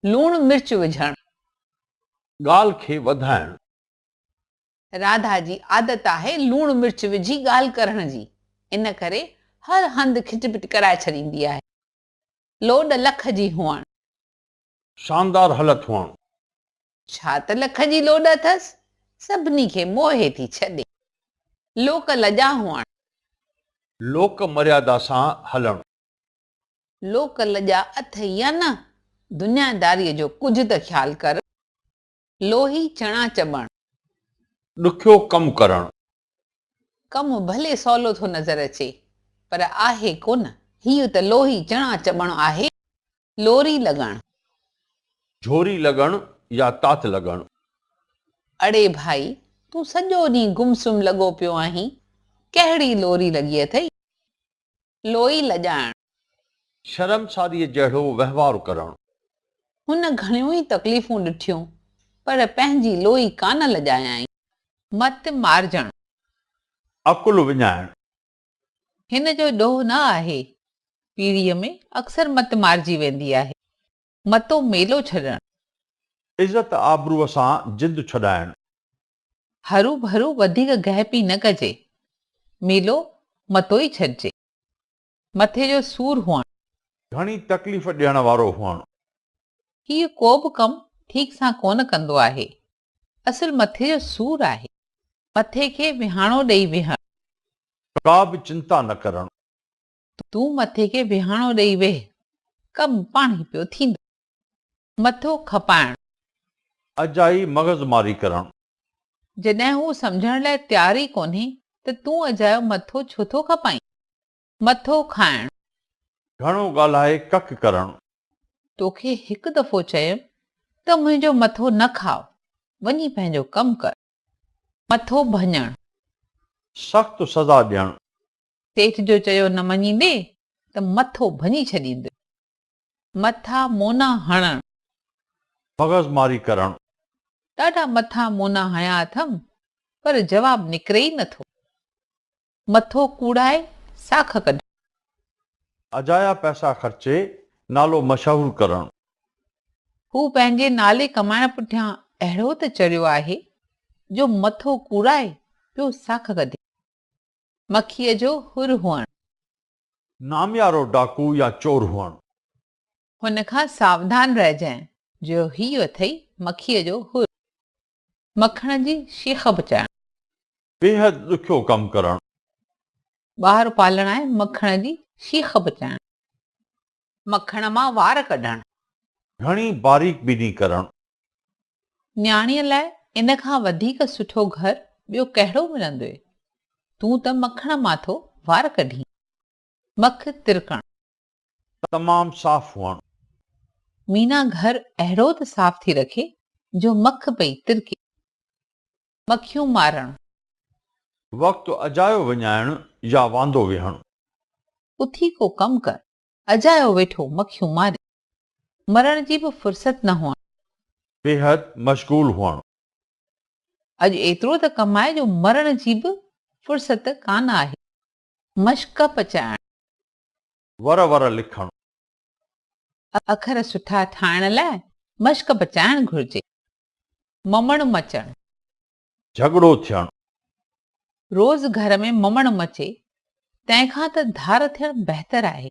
लूण मिर्च विझण। ॻाल्हि खे वधाइण। राधा जी आदत आहे लूण मिर्च विझी ॻाल्हि करण जी, इन करे हर हंधि खिटपिट कराए छॾींदी आहे। लोॾ लख जी हुअण। शानदार हालत हुअण। छा त लख जी लोॾ अथसि, सभिनी खे मोहे थी छॾे। लोक लॼा हुअण। लोक मर्यादा सां हलण। लोक लॼा अथई या न, दुनियादारीअ जो कुझु त ख़्यालु कर। लोही चणा चॿण। ॾुखियो कमु करण। कमु भले सवलो थो नज़र अचे, पर आहे कोन। हीउ त लोही चणा चॿण आहे। लोरी लॻण। झोरी लॻण या तात लॻण। अड़े भाई, तूं सॼो ॾींहुं गुमसुम लॻो पियो आहीं, कहिड़ी लोरी लॻी अथई। लोई लॼाइण। शर्मसारीअ जहिड़ो वहिंवारु करण। हुन घणियूं ई तकलीफ़ूं ॾिठियूं, पर पंहिंजी लोई कान लॼायई। मत मारजण। अकुल विञाइण। हिन जो ॾोह न आहे, पीढ़ीअ में अक्सर मत मारिजी वेंदी आहे। मतो मेलो छॾण। इज़त आबरूअ सां जिंदु छॾाइण। हरू भरू वधीक गहपी न कजे, मेलो मतो ई छॾिजे। मथे जो सूर हुअण। घणी तकलीफ़ ॾियण वारो हुअण। हीउ को बि कमु ठीक सां कोन कंदो आहे, असुल मथे जो सूर आहे। मथे खे विहाणो ॾेई वेहण। का बि चिंता न करण। तूं मथे खे विहाणो ॾेई वेह, कमु पाण ई पियो थींदो। मथो खपाइण। अजाई मग़ज़मारी करण। जॾहिं हू सम्झण लाइ तयार ई कोन्हे त तूं अजायो मथो छो थो खपाईं। मथो खाइण। घणो ॻाल्हाए कक करण। तोखे हिकु दफ़ो चयमि त मुंहिंजो मथो न खाओ, वञी पंहिंजो कमु कर। मथो भञण। सख़्तु सज़ा ॾियण। सेठ जो चयो न मञींदे त मथो भञी छॾींदे। मथा मोना हणण। मग़ज़मारी करण। ॾाढा मथा मोना हया अथमि, पर जवाबु निकिरे ई नथो। मथो कूड़ाए साख कढ। अजाया पैसा ख़र्चे नालो मशहूरु करण। हू पंहिंजे नाले कमाइण पुठियां अहिड़ो त चढ़ियो आहे, जो मथो कूड़ाए पियो साख कढे। मखीअ जो हुर हुअण। नामियारो डाकू या चोर हुअण। हुन खां सावधान रहिजांइ, जो हीउ अथई मखीअ जो हुर। मखण जी शीख बचाइण। बेहद ॾुखियो कमु करण। ॿार पालण आहे मखण जी शीख बचाइण। मखण मां वार कढण। घणी बारीक बीनी करण। न्याणीअ लाइ इन खां वधीक सुठो घर ॿियो कहिड़ो मिलंदो। तूं त मखण मां थो वार कढी। मख तिरकण। तमामु साफ़ हुअण। मीना घर अहिड़ो त साफ़ थी रखे, जो मख पई तिरके। मखियूं मारण। वक़्तु अजायो विञाइण या वांदो वेहण। उथी को कमु कर, अजायो वेठो मखियूं मारे। मरण जी बि फुर्सत न हुअण। बेहद मशगूल हुअण। अॼु एतिरो त कमाए जो मरण जी बि फुर्सत कान आहे। मश्क पचाइण। वर वर लिखण। अखर सुठा ठाहिण लाइ मश्क पचाइण घुर्जे। ममण मचण। झगड़ो थियण। रोज़ घर में ममण मचे, तंहिंखां त धार थियण बहितर आहे।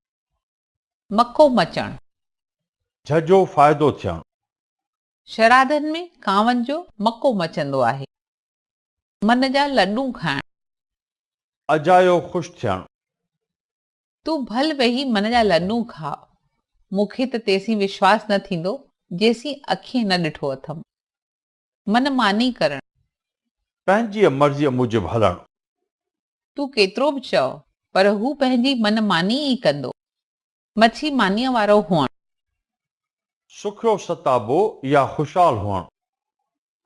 मको मचण। झझो फ़ाइदो थियण। शराधनि में कांवनि जो मको मचंदो आहे। मन जा लॾूं खाइण। अजायो ख़ुशि थियण। तूं भल वेही मन जा लॾूं खा, मूंखे त तेसीं विश्वास न थींदो जेसीं अखियूं न ॾिठो अथमि। मन मानी करण। पंहिंजी मर्ज़ीअ मूजिबि हलण। तूं केतिरो बि चओ, पर हू पंहिंजी मन मानी ई कंदो। मच्छी मानीअ वारो हुअण। सुखियो सताबो या ख़ुशहाल हुअण।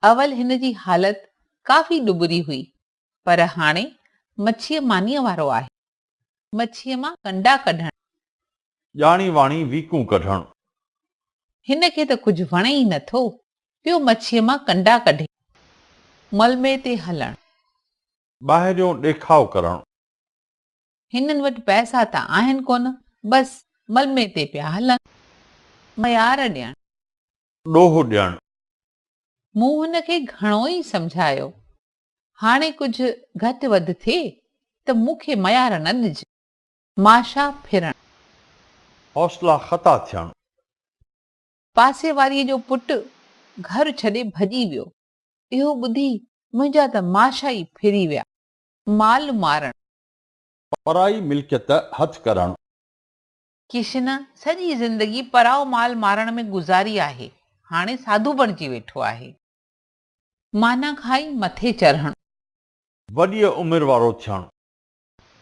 अवल हिन जी हालत काफ़ी ॾुबरी हुई, पर हाणे मच्छीअ मानीअ वारो आहे। मच्छीअ मां कंडा कढण। ॼाणी वाणी वीकूं कढण। हिन खे त कुझु वणे ई नथो, पियो मच्छीअ मां कंडा कढे। मलबे ते हलण। ॿाहिरियों ॾेखाव करण। हिननि वटि पैसा त आहिनि कोन, बसि मलबे ते पिया हलनि। मयार ॾियण। ॾोहु ॾियणु। मूं हुन खे घणो ई सम्झायो, हाणे कुझु घटि वधि थिए त मूंखे मयार न ॾिज। माशा फिरण, हौसला ख़ता थियणु। पासे वारीअ जो पुटु घर छॾे भॼी वियो। इहो ॿुधी मुंहिंजा त माशा ई फिरी विया। माल मारणु, पराई मिल्कियत हथु करणु। किशन सॼी ज़िंदगी पराओ माल मारण में गुज़ारी आहे, हाणे साधू बणिजी वेठो आहे। माना खाई मथे चढ़णु, वॾीअ उमिरि वारो थियणु।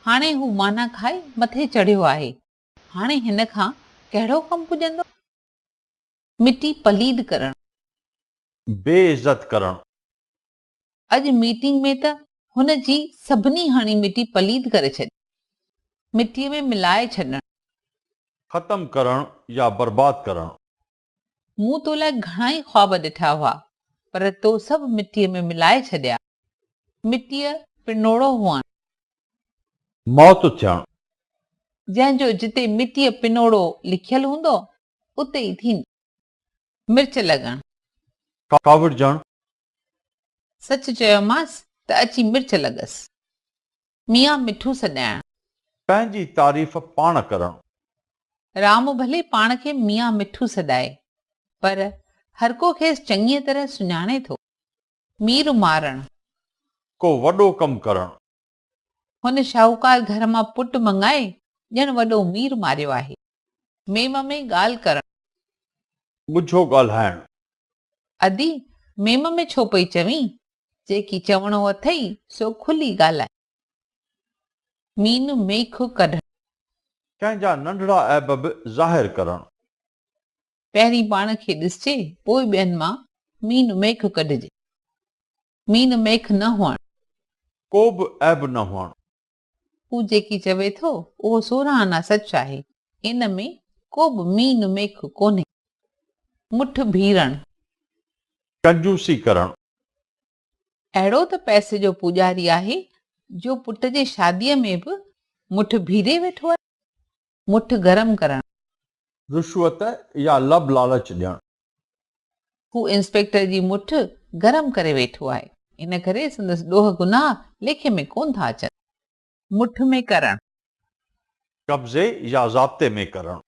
हाणे हू माना खाई मथे चढ़ियो आहे, हाणे हिन खां कहिड़ो कमु पुॼंदो। मिटी पलीद करणु, बेइज़त करणु। अॼु मीटिंग में त हुन जी सभिनी हणी मिटी पलीद करे छॾी, मिटीअ में मिलाए छॾणु। ख़तमु करणु या बर्बादु करणु। मूं तो लाइ घणा ई ख्वाब ॾिठा हुआ, पर तो सभु मिटीअ में मिलाए छॾिया। मिटीअ पिनोड़ो हुअणु, मौत थियणु। जंहिंजो जिते मिटीअ पिनोड़ो लिखियल हूंदो उते ई थींदो। मिर्च लॻणु, काविड़जणु। सच चयोमांसि त अची मिर्च लॻसि। मियां मिठू सॾाइणु, पंहिंजी तारीफ़ पाण करणु। राम भले पाण खे मियां मिठू सॾाए, पर हर को खेसि चङीअ तरह सुञाणे थो। मीर मारणु, को वॾो कमु करणु। हुन शाहूकार घर मां पुटु मंगाए ॼण वॾो मीर मारियो आहे। मेम में ॻाल्हि करणु, ॻुझो ॻाल्हाइणु। अदी मेम में छो पई चवीं, जेकी चवणो अथई सो खुली ॻाल्हाए। मीन मेख कढणु, कंहिंजा नंढड़ा ऐब बि ज़ाहिर करणु। पहिरीं पाण खे ॾिसजे, पोइ ॿियनि मां मीन मेख कढिजे। मीन मेख न हुअणु, को बि ऐब न हुअणु। हू जेकी चवे थो उहो 16 आना सच आहे, इन में को बि मीन मेख कोन्हे। मुठ भीरणु, कंजूसी करणु। अहिड़ो त पैसे जो पुॼारी आहे जो पुट जे शादीअ में बि मुठ भीरे वेठो आहे। मुठ गरम करणु, रिश्वत या लब लालच ॾियणु। हू इंस्पेक्टर जी मुठ गरम करे वेठो आहे, इन करे संदसि ॾोह गुनाह लेखे में कोन था अचनि। मुठ में करणु, कब्ज़े या ज़ाब्ते में करणु।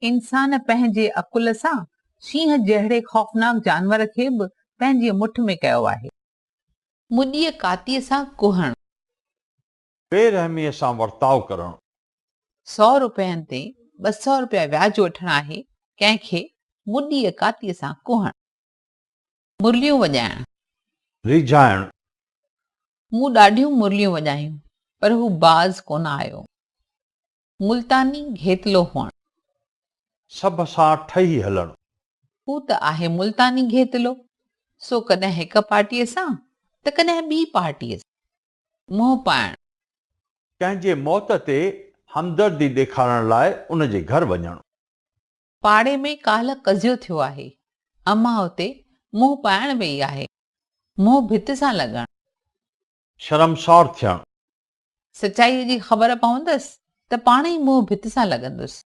इंसान पंहिंजे अकुल सां शींहं जहिड़े ख़ौफ़नाक जानवर खे बि पंहिंजी मुठ में कयो आहे। मुॾीअ कातीअ सां कुहणु, बेरहमीअ सां वर्ताव करणु। 100 रुपयनि ते 200 रुपया व्याज वठणु आहे, कंहिंखे मुॾीअ कातीअ सां कुहणु। मुरलियूं वॼाइणु, रिझाइणु। मूं ॾाढियूं मुरलियूं वॼायूं, पर हू बाज़ कोन आयो। मुल्तानी घेतलो हुअणु, सभ सां ठही हलणु। हू त आहे मुल्तानी घेतलो, सो कॾहिं हिक पार्टीअ सां त कॾहिं ॿी पार्टीअ सां। मुंहुं पाइणु, कंहिंजे मौत ते हमदर्दी ॾेखारण लाइ उन जे घर वञणु। पाड़े में काल्ह कज़ियो थियो आहे, अम्मा उते मुंहुं पाइण वेई आहे। मुंहुं भित सां लॻणु, शर्मसार थियणु। सचाईअ जी ख़बर पवंदसि त पाण ई मुंहुं भित सां लॻंदुसि।